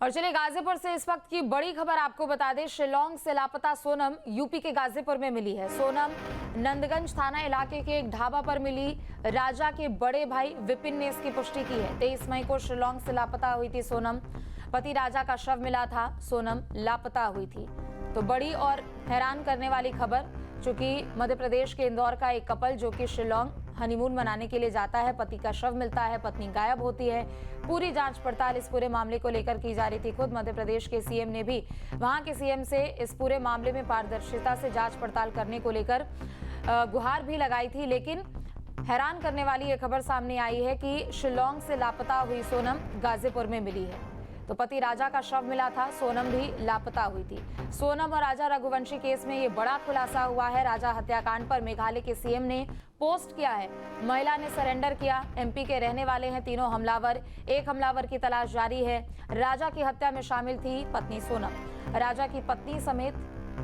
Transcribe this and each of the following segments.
और चलिए गाजीपुर से इस वक्त की बड़ी खबर आपको बता दें। शिलांग से लापता सोनम यूपी के गाजीपुर में मिली है। सोनम नंदगंज थाना इलाके के एक ढाबा पर मिली। राजा के बड़े भाई विपिन ने इसकी पुष्टि की है। 23 मई को शिलांग से लापता हुई थी सोनम। पति राजा का शव मिला था, सोनम लापता हुई थी। तो बड़ी और हैरान करने वाली खबर, चूंकि मध्य प्रदेश के इंदौर का एक कपल जो कि शिलांग हनीमून मनाने के लिए जाता है, पति का शव मिलता है, पत्नी गायब होती है। पूरी जांच पड़ताल इस पूरे मामले को लेकर की जा रही थी। खुद मध्य प्रदेश के सीएम ने भी वहां के सीएम से इस पूरे मामले में पारदर्शिता से जांच पड़ताल करने को लेकर गुहार भी लगाई थी। लेकिन हैरान करने वाली ये खबर सामने आई है कि शिलांग से लापता हुई सोनम गाजीपुर में मिली है। तो पति राजा का शव मिला था, सोनम भी लापता हुई थी। सोनम और राजा रघुवंशी केस में ये बड़ा खुलासा हुआ है। राजा हत्याकांड पर मेघालय के सीएम ने पोस्ट किया है। महिला ने सरेंडर किया। एमपी के रहने वाले हैं तीनों हमलावर। एक हमलावर की तलाश जारी है। राजा की हत्या में शामिल थी पत्नी सोनम। राजा की पत्नी समेत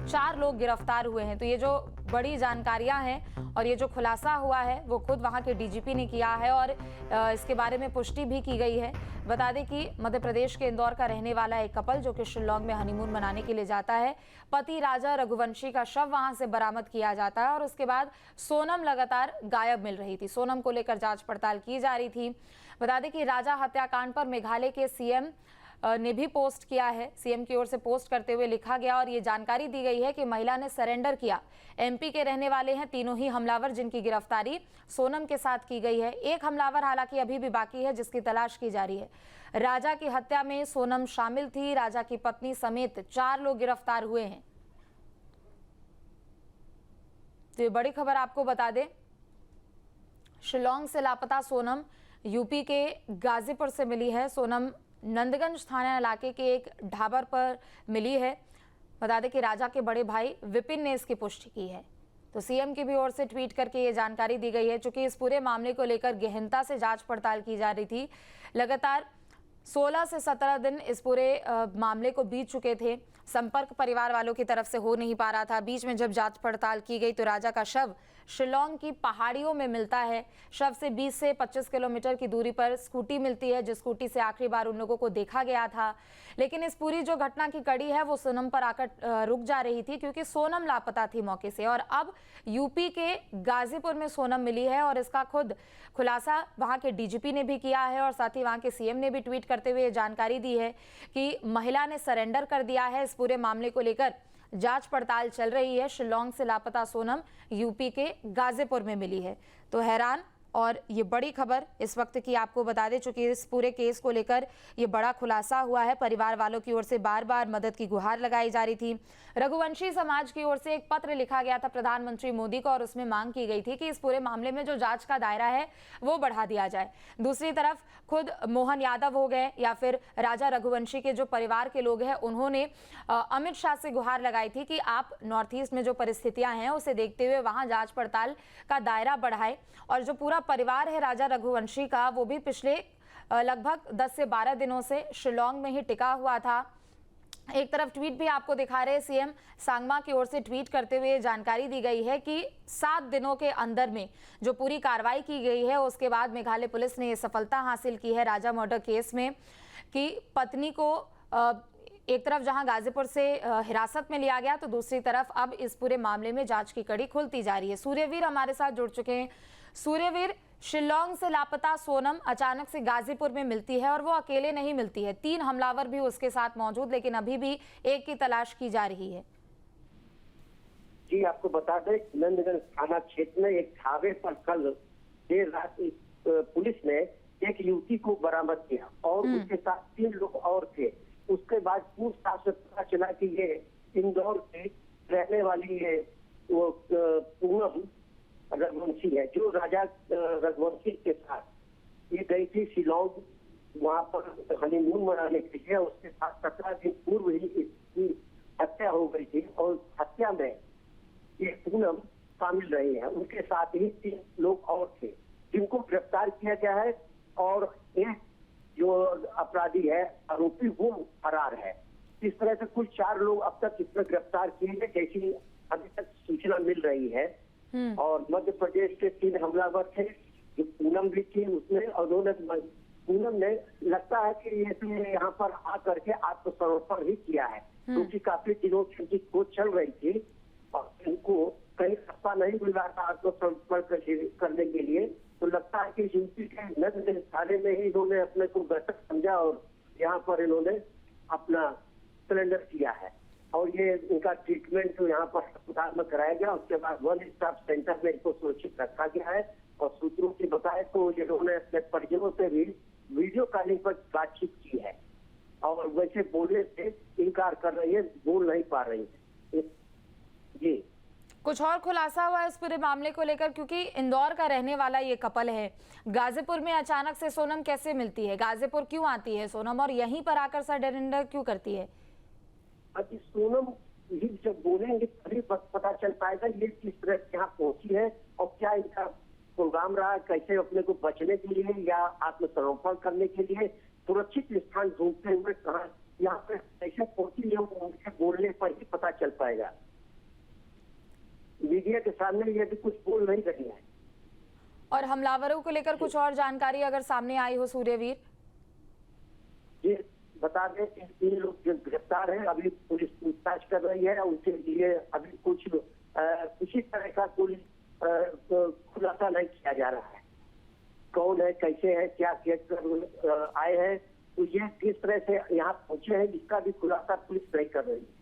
4 लोग गिरफ्तार हुए हैं। तो ये जो बड़ी जानकारियां हैं और ये जो खुलासा हुआ है वो खुद वहां के डीजीपी ने किया है और इसके बारे में पुष्टि भी की गई है। बता दें कि मध्य प्रदेश के इंदौर का रहने वाला एक कपल जो कि शिलांग में हनीमून मनाने के लिए जाता है, पति राजा रघुवंशी का शव वहां से बरामद किया जाता है और उसके बाद सोनम लगातार गायब मिल रही थी। सोनम को लेकर जांच पड़ताल की जा रही थी। बता दें कि राजा हत्याकांड पर मेघालय के सीएम ने भी पोस्ट किया है। सीएम की ओर से पोस्ट करते हुए लिखा गया और ये जानकारी दी गई है कि महिला ने सरेंडर किया। एमपी के रहने वाले हैं तीनों ही हमलावर, जिनकी गिरफ्तारी सोनम के साथ की गई है। एक हमलावर हालांकि अभी भी बाकी है, जिसकी तलाश की जा रही है। राजा की हत्या में सोनम शामिल थी। राजा की पत्नी समेत 4 लोग गिरफ्तार हुए हैं। तो ये बड़ी खबर आपको बता दें, शिलांग से लापता सोनम यूपी के गाजीपुर से मिली है। सोनम नंदगंज थाना इलाके के एक ढाबा पर मिली है। बता दें कि राजा के बड़े भाई विपिन ने इसकी पुष्टि की है। तो सीएम की भी ओर से ट्वीट करके ये जानकारी दी गई है। चूंकि इस पूरे मामले को लेकर गहनता से जांच पड़ताल की जा रही थी। लगातार 16 से 17 दिन इस पूरे मामले को बीत चुके थे। संपर्क परिवार वालों की तरफ से हो नहीं पा रहा था। बीच में जब जांच पड़ताल की गई तो राजा का शव शिलांग की पहाड़ियों में मिलता है। शव से 20 से 25 किलोमीटर की दूरी पर स्कूटी मिलती है, जिस स्कूटी से आखिरी बार उन लोगों को देखा गया था। लेकिन इस पूरी जो घटना की कड़ी है वो सोनम पर आकर रुक जा रही थी, क्योंकि सोनम लापता थी मौके से। और अब यूपी के गाजीपुर में सोनम मिली है और इसका खुद खुलासा वहां के डीजीपी ने भी किया है और साथ ही वहां के सीएम ने भी ट्वीट करते हुए जानकारी दी है कि महिला ने सरेंडर कर दिया है। इस पूरे मामले को लेकर जांच पड़ताल चल रही है। शिलांग से लापता सोनम यूपी के गाजीपुर में मिली है। तो हैरान और ये बड़ी खबर इस वक्त की आपको बता दें, चूंकि इस पूरे केस को लेकर ये बड़ा खुलासा हुआ है। परिवार वालों की ओर से बार बार मदद की गुहार लगाई जा रही थी। रघुवंशी समाज की ओर से एक पत्र लिखा गया था प्रधानमंत्री मोदी को और उसमें मांग की गई थी कि इस पूरे मामले में जो जांच का दायरा है वो बढ़ा दिया जाए। दूसरी तरफ खुद मोहन यादव हो गए या फिर राजा रघुवंशी के जो परिवार के लोग हैं, उन्होंने अमित शाह से गुहार लगाई थी कि आप नॉर्थ ईस्ट में जो परिस्थितियां हैं उसे देखते हुए वहां जांच पड़ताल का दायरा बढ़ाए। और जो पूरा परिवार है राजा रघुवंशी का, वो भी पिछले लगभग 10 से 12 दिनों से शिलांग में ही टिका हुआ था। एक तरफ ट्वीट भी आपको दिखा रहे हैं, सीएम सांगमा की ओर से ट्वीट करते हुए जानकारी दी गई है कि 7 दिनों के अंदर में जो पूरी कार्रवाई की गई है उसके बाद मेघालय पुलिस ने ये सफलता हासिल की है राजा मर्डर केस में कि पत्नी को एक तरफ जहां गाजीपुर से हिरासत में लिया गया, तो दूसरी तरफ अब इस पूरे मामले में जांच की कड़ी खुलती जा रही है। सूर्यवीर हमारे साथ जुड़ चुके हैं। सूर्यवीर, शिलांग से लापता सोनम अचानक से गाजीपुर में मिलती है और वो अकेले नहीं मिलती है, 3 हमलावर भी उसके साथ मौजूद, लेकिन अभी भी एक की तलाश की जा रही है। जी, आपको बता दें नंदगंज थाना क्षेत्र में एक ढाबे पर कल देर रात पुलिस ने एक युवती को बरामद किया और उसके साथ 3 लोग और थे। उसके बाद पूछताछ से पता चला कि ये इंदौर से रहने वाली ये वो पूनम रघुवंशी है, जो राजा रघुवंशी के साथ ये गई थी शिलांग, वहां पर हनीमून मनाने के लिए। उसके साथ 17 दिन पूर्व ही इसकी हत्या हो गई थी और हत्या में ये पूनम शामिल रही है। उनके साथ ही 3 लोग और थे जिनको गिरफ्तार किया गया है और एक जो अपराधी है, आरोपी, वो फरार है। इस तरह से कुल 4 लोग अब तक इसमें गिरफ्तार किए गए, जैसी अभी तक सूचना मिल रही है। और मध्य प्रदेश के 3 हमलावर थे, जो पूनम भी थी उसमें, और उन्होंने पूनम ने लगता है कि ये यहाँ पर आकर के आत्मसमर्पण ही किया है, क्योंकि काफी दिनों से इनकी खोज चल रही थी और इनको कहीं रास्ता नहीं मिल रहा था आत्मसमर्पण करने के लिए। तो लगता है कि यूपी के नंदगंज थाने में ही इन्होंने अपने को बेहतर समझा और यहाँ पर इन्होंने अपना सरेंडर किया है। और ये इनका ट्रीटमेंट जो यहाँ पर अस्पताल में कराया गया, उसके बाद वन स्टॉप सेंटर में इनको सुरक्षित रखा गया है। और सूत्रों की बताए तो इन्होंने अपने परिजनों से भी वीडियो कॉलिंग पर बातचीत की है और वैसे बोलने से इनकार कर रही है, बोल नहीं पा रही है। जी, कुछ और खुलासा हुआ है इस पूरे मामले को लेकर, क्योंकि इंदौर का रहने वाला ये कपल है, गाजीपुर में अचानक से सोनम कैसे मिलती है, गाजीपुर क्यों आती है सोनम और यहीं पर आकर सरेंडर क्यों करती है? अभी सोनम ही जब बोलेंगे तभी पता चल पाएगा ये किस तरह से यहाँ पहुंची है और क्या इनका प्रोग्राम रहा, कैसे अपने को बचने के लिए या आत्मसमर्पण करने के लिए सुरक्षित स्थान ढूंढते हुए कहा यहाँ पे कैसे पहुंची है, उनके बोलने पर ही पता चल पाएगा। मीडिया के सामने ये भी कुछ बोल नहीं रही है। और हमलावरों को लेकर कुछ और जानकारी अगर सामने आई हो सूर्यवीर? ये बता दें कि 3 लोग जो गिरफ्तार हैं, अभी पुलिस पूछताछ कर रही है, उनके लिए अभी कुछ किसी तरह का कोई खुलासा नहीं किया जा रहा है। कौन है, कैसे है, क्या कर आए हैं, तो ये किस तरह से यहाँ पहुंचे हैं, इसका भी खुलासा पुलिस नहीं कर रही है।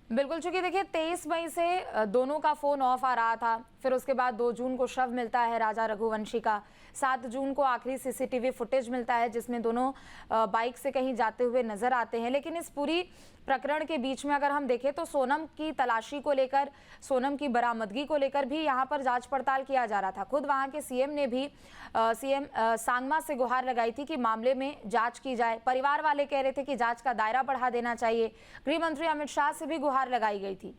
बिल्कुल, चूंकि देखिए 23 मई से दोनों का फोन ऑफ आ रहा था, फिर उसके बाद 2 जून को शव मिलता है राजा रघुवंशी का, 7 जून को आखिरी सीसीटीवी फुटेज मिलता है जिसमें दोनों बाइक से कहीं जाते हुए नजर आते हैं। लेकिन इस पूरी प्रकरण के बीच में अगर हम देखें तो सोनम की तलाशी को लेकर, सोनम की बरामदगी को लेकर भी यहाँ पर जांच पड़ताल किया जा रहा था। खुद वहाँ के सीएम ने भी सीएम सांगमा से गुहार लगाई थी कि मामले में जांच की जाए। परिवार वाले कह रहे थे कि जांच का दायरा बढ़ा देना चाहिए। गृह मंत्री अमित शाह से भी गुहार लगाई गई थी।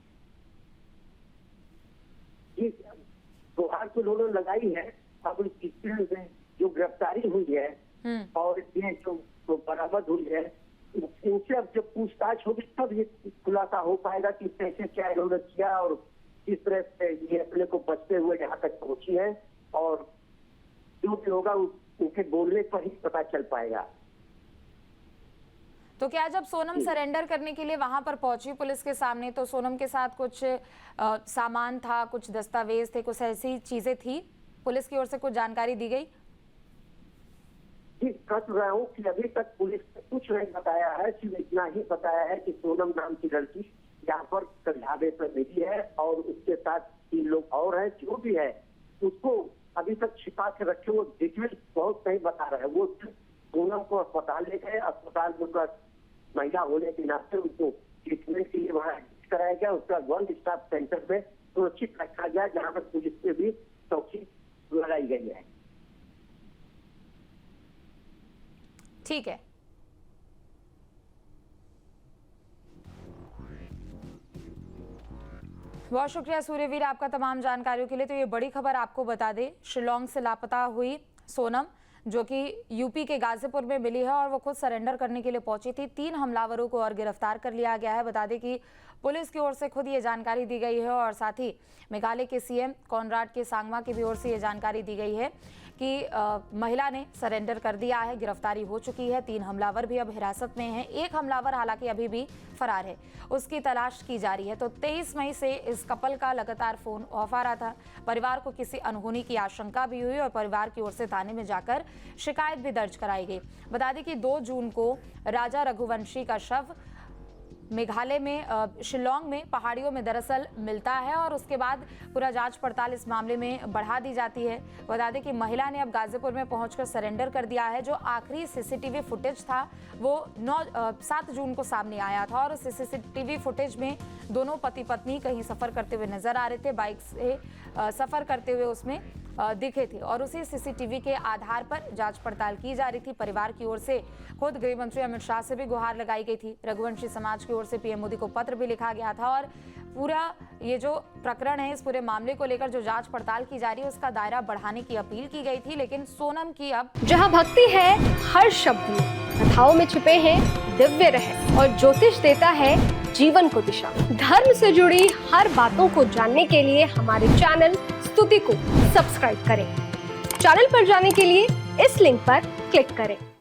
गुहार तो उन्होंने लगाई है। अब जो गिरफ्तारी हुई है और ये जो बरामद हुई है, इनसे अब जब पूछताछ होगी तब ये खुलासा हो पाएगा कि कैसे क्या इन्होंने किया और किस तरह से ये अपने को बचते हुए यहाँ तक पहुंची है। और जो भी होगा उनके बोलने पर ही पता चल पाएगा। तो क्या जब सोनम सरेंडर करने के लिए वहां पर पहुंची पुलिस के सामने, तो सोनम के साथ कुछ सामान था, कुछ दस्तावेज थे, कुछ ऐसी चीजें थी? पुलिस की ओर से कुछ जानकारी दी गई? कह रहा हूँ कि अभी तक पुलिस ने कुछ नहीं बताया है, सिर्फ इतना ही बताया है कि सोनम नाम की लड़की यहाँ पर ढाबे पर मिली है और उसके साथ 3 लोग और हैं। जो भी है उसको अभी तक छिपा के रखे, वो डिटेल बहुत नहीं बता रहे हैं। वो सोनम को अस्पताल ले गए, अस्पताल में उनका महिला होने के नाते उनको ट्रीटमेंट के लिए वहाँ कराया गया। उसका वन स्टॉप सेंटर में सुरक्षित रखा गया, जहाँ पर पुलिस से भी चौकी लगाई गई है। ठीक है, बहुत शुक्रिया सूर्यवीर आपका तमाम जानकारियों के लिए। तो ये बड़ी खबर आपको बता दें, शिलोंग से लापता हुई सोनम जो कि यूपी के गाजीपुर में मिली है और वो खुद सरेंडर करने के लिए पहुंची थी। 3 हमलावरों को और गिरफ्तार कर लिया गया है। बता दें कि पुलिस की ओर से खुद ये जानकारी दी गई है और साथ ही मेघालय के सीएम कॉनराड के सांगमा की भी ओर से ये जानकारी दी गई है कि महिला ने सरेंडर कर दिया है, गिरफ्तारी हो चुकी है। 3 हमलावर भी अब हिरासत में हैं। एक हमलावर हालांकि अभी भी फरार है, उसकी तलाश की जा रही है। तो 23 मई से इस कपल का लगातार फोन ऑफ आ रहा था। परिवार को किसी अनहोनी की आशंका भी हुई और परिवार की ओर से थाने में जाकर शिकायत भी दर्ज कराई गई। बता दें कि 2 जून को राजा रघुवंशी का शव मेघालय में शिलोंग में पहाड़ियों में दरअसल मिलता है और उसके बाद पूरा जांच पड़ताल इस मामले में बढ़ा दी जाती है। बता दें कि महिला ने अब गाजीपुर में पहुंचकर सरेंडर कर दिया है। जो आखिरी सीसीटीवी फुटेज था वो 7 जून को सामने आया था और उस सीसीटीवी फुटेज में दोनों पति पत्नी कहीं सफर करते हुए नजर आ रहे थे, बाइक से सफर करते हुए उसमें दिखे थे और उसी सीसीटीवी के आधार पर जांच पड़ताल की जा रही थी। परिवार की ओर से खुद गृह मंत्री अमित शाह से भी गुहार लगाई गई थी। रघुवंशी समाज की ओर से पीएम मोदी को पत्र भी लिखा गया था और पूरा ये जो प्रकरण है, इस पूरे मामले को लेकर जो जांच पड़ताल की जा रही है उसका दायरा बढ़ाने की अपील की गई थी। लेकिन सोनम की अब जहां भक्ति है हर शब्द में, कथाओं में छुपे हैं दिव्य रहस्य और ज्योतिष देता है जीवन को दिशा। धर्म से जुड़ी हर बातों को जानने के लिए हमारे चैनल स्तुति को सब्सक्राइब करें। चैनल पर जाने के लिए इस लिंक पर क्लिक करें।